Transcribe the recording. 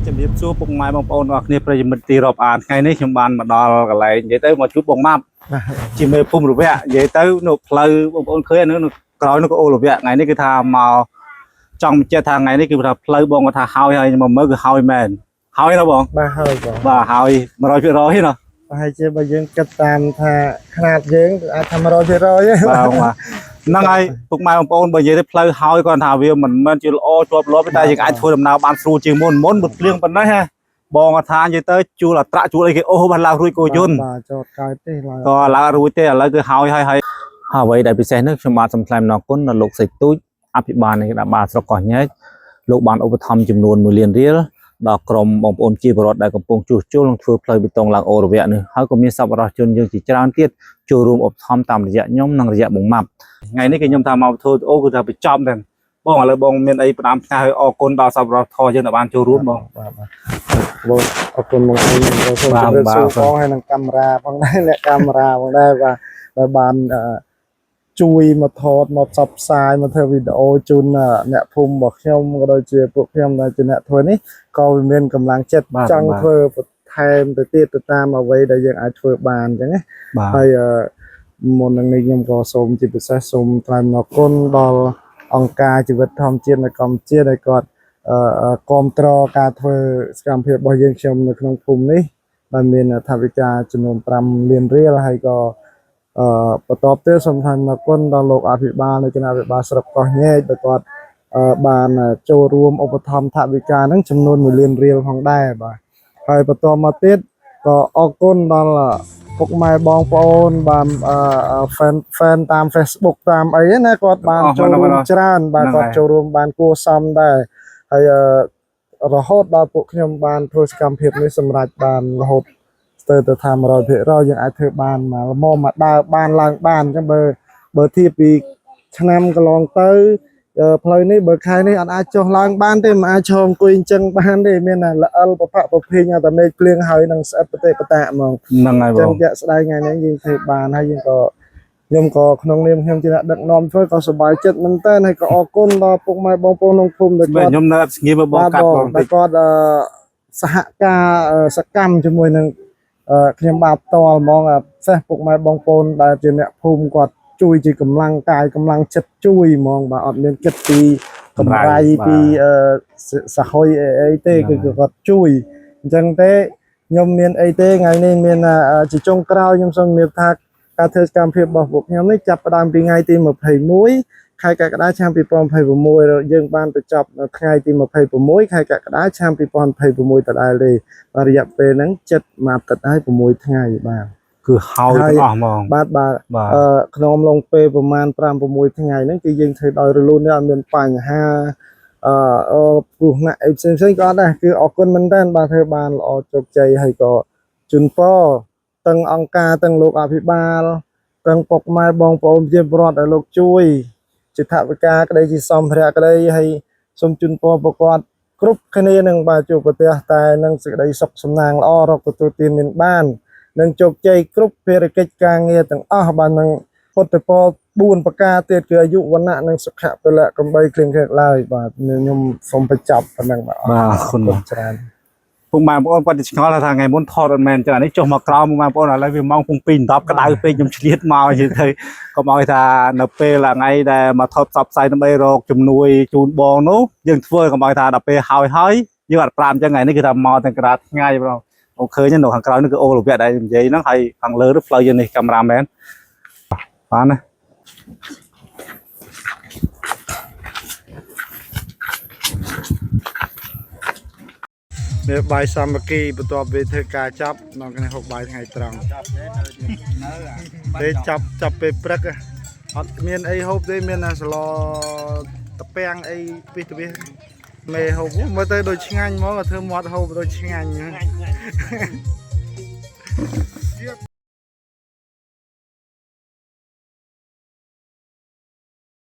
ជំរាបសួរពុកម៉ែបងប្អូនអរគ្នាប្រិយមិត្តទីរាប់អានថ្ងៃនេះខ្ញុំបានមកដល់កន្លែងនិយាយទៅមកជួបបងម៉ាប់ជាមេភូមិរវៈនិយាយទៅនៅផ្លូវបងប្អូនឃើញនៅក្រោយនោះក៏អូរវៈថ្ងៃនេះគឺថាមកចង់បញ្ជាក់ថាថ្ងៃនេះគឺថាផ្លូវបងគាត់ថាហើយមកមើលគឺហើយមែនហើយណាបងបាទហើយបងបាទហើយ 100% ណាប្រហែលជាបើយើងគិតតាមថាຂະຫນາດយើងអាចថា 100% បាទហ្នឹងហើយពុកម៉ែបងប្អូនបើនិយាយទៅផ្លូវហើយគាត់ថាវាមិនមែនជាល្អជាប់លាប់តែយើងអាចធ្វើដំណើរបានស្រួលជាងមុនមុតភ្លៀងប៉ុណ្ណេះហ៎បងគាត់ថានិយាយទៅជួលអត្រាជួលអីគេអូសបានឡើងរួចគោយន្តបាទចោតកើតទេឡើយក៏ឡើងរួចទេឥឡូវគឺហើយអ្វីដែលពិសេសនេះខ្ញុំបាទសូមថ្លែងអំណរគុណដល់លោកសេចទូចអភិបាលនៃគណៈបាលស្រុកកោះញែកលោកបានឧបត្ថម្ភចំនួន1លានរៀលដល់ក្រុមបងប្អូនជាពលរដ្ឋដែលកំពុងជួសជុលនិងធ្វើផ្លូវបេតុងឡើងអូរវៈនេះហើយក៏មានសប្បុរសជនយើងជាច្រើនទៀតចូលរួមឧបត្ថម្ភតាមរយៈខ្ញុំនិងរយៈបងម៉ាប់ថ្ងៃនេះគឺខ្ញុំថាមកធ្វើអូគឺថាបញ្ចប់តែបងឥឡូវបងមានអីផ្ដាំផ្ញើឲ្យអរគុណដល់សប្បុរសធម៌យើងដែលបានចូលរួមបងបាទបងអរគុណមកឲ្យខ្ញុំសូមជម្រាបសួរផងហើយនឹងកាមេរ៉ាផងដែរអ្នកកាមេរ៉ាផងដែរបាទបានជួយមកថតមកផ្សព្វផ្សាយមកធ្វើវីដេអូជូនអ្នកភូមិរបស់ខ្ញុំក៏ដូចជាពួកខ្ញុំដែលជាអ្នកធ្វើនេះក៏វាមានកម្លាំងចិត្តចង់ធ្វើបន្ថែមទៅទៀតទៅតាមអ្វីដែលយើងអាចធ្វើបានអញ្ចឹងណាហើយមុននឹងនេះខ្ញុំក៏សូមជាពិសេសសូមថ្លែងអំណរគុណដល់អង្គការជីវិតធម្មជាតិនៅកម្ពុជាដែលគាត់គាំទ្រការធ្វើសកម្មភាពរបស់យើងខ្ញុំនៅក្នុងភូមិនេះដែលមានថវិកាចំនួន5លានរៀលហើយក៏បន្ទាប់ទៀតសូមថ្លែងអំណរគុណដល់លោកអភិបាលនៃគណៈអភិបាលស្រុកកោះញែកដែលគាត់បានចូលរួមឧបត្ថម្ភថវិកាហ្នឹងចំនួន1លានរៀលផងដែរបាទហើយបន្តមកទៀតក៏អរគុណដល់ពុកម៉ែបងប្អូនបានfan តាម Facebook តាមអីណាគាត់បានចូលរួមច្រើនបាទគាត់ចូលរួមបានគួរសមដែរហើយរហូតដល់ពួកខ្ញុំបានធ្វើសកម្មភាពនេះសម្រាប់បានរហូតស្ទើរទៅថា 100% យើងអាចធ្វើបានមកដើរបានឡើងបានអញ្ចឹងបើធៀបពីឆ្នាំកន្លងទៅផ្លូវនេះបើខែនេះអាចចុះឡើងបានទេមិនអាចឈរអង្គុយអញ្ចឹងបានទេមានល្អិលប្រភេទតែមេឃភ្លៀងហើយនឹងស្អិតប្រទេសបតាហ្មងហ្នឹងហើយបងអញ្ចឹងជាក់ស្ដែងថ្ងៃនេះយើងធ្វើបានហើយយើងក៏ខ្ញុំក៏ក្នុងនាមខ្ញុំជាអ្នកដឹកនាំធ្វើក៏សប្បាយចិត្តមែនតើហើយក៏អរគុណដល់ពុកម៉ែបងប្អូនក្នុងភូមិដែលគាត់ខ្ញុំនៅស្ងៀមបងកាត់បងដែលគាត់សហការសកម្មជាមួយនឹងខ្ញុំបាទផ្ទាល់ហ្មងផ្សេងពុកម៉ែបងប្អូនដែលជាអ្នកភូមិគាត់ជួយជាកម្លាំងកាយកម្លាំងចិត្តជួយហ្មងបាទអត់មានគិតពីកម្រៃពីសហយអីទេគឺគាត់ជួយអញ្ចឹងទេខ្ញុំមានអីទេថ្ងៃនេះមានជាចុងក្រោយខ្ញុំសូមជំរាបថាការធ្វើសកម្មភាពរបស់ពួកខ្ញុំនេះចាប់ផ្ដើមពីថ្ងៃទី21ខែកក្កដាឆ្នាំ2026យើងបានទៅចប់នៅថ្ងៃទី26ខែកក្កដាឆ្នាំ2026ដដែលទេរយៈពេលហ្នឹង7មួយអាទិត្យហើយ6ថ្ងៃបាទគឺហើយទាំងអស់ហ្មងបាទក្នុងអំឡុងពេលប្រហែល5-6ថ្ងៃហ្នឹងគឺយើងធ្វើដោយរលូននេះអត់មានបញ្ហាគ្រោះថ្នាក់អីផ្សេងក៏អត់ដែរគឺអរគុណមែនតើបាទធ្វើបានល្អជោគជ័យហើយក៏ជូនពរទាំងអង្គការទាំងលោកអភិបាលទាំងពុកម៉ែបងប្អូនជាពលរដ្ឋដែលលោកជួយជាថវិកាក្តីជាសម្ភារៈក្តីហើយសូមជូនពរប្រកបគ្រប់គ្នានឹងបាទជួបប្រទះតែនឹងសេចក្តីសុខសំណាងល្អរកទទួលទានមានបាននឹងជោគជ័យគ្រប់ភារកិច្ចការងារទាំងអស់បាននឹងពុទ្ធពរ4ប្រការទៀតគឺអាយុវណ្ណៈនិងសុខៈពលៈកំបីគ្លៀងគ្លែកឡើយបាទខ្ញុំសូមបញ្ចប់ប៉ុណ្ណឹងបាទអរគុណច្រើនពុកម៉ែបងប្អូនគាត់ឆ្ងល់ថាថ្ងៃមុនថតអត់មែនចឹងអានេះចុះមកក្រោមបងប្អូនឥឡូវវាម៉ោង7:10ក្តៅពេកខ្ញុំឆ្លៀតមកនិយាយទៅកុំឲ្យថានៅពេលថ្ងៃដែលមកថតផ្សព្វផ្សាយដើម្បីរកជំនួយជូនបងនោះយើងធ្វើកុំឲ្យថាដល់ពេលហើយយើងអត់ប្រាំចឹងថ្ងៃនេះគឺថាមកទាំងក្រាតថ្ងៃបងអូឃើញនៅខាងក្រោយនេះគឺអូរវៈដែលនិយាយហ្នឹងហើយខាងលើនោះផ្លូវយើងនេះកាមេរ៉ាមែនបានណាមានបាយសាមគ្គីបន្ទាប់ពីធ្វើការចាប់នៅក្នុងហូបបាយថ្ងៃត្រង់ពេលចាប់ពេលព្រឹកអត់មានអីហូបទេមានស្លតាពាំងអីពីទៅវាមេហូបមើលទៅដូចឆ្ងាញ់ហ្មងធ្វើមាត់ហូបដូចឆ្ងាញ់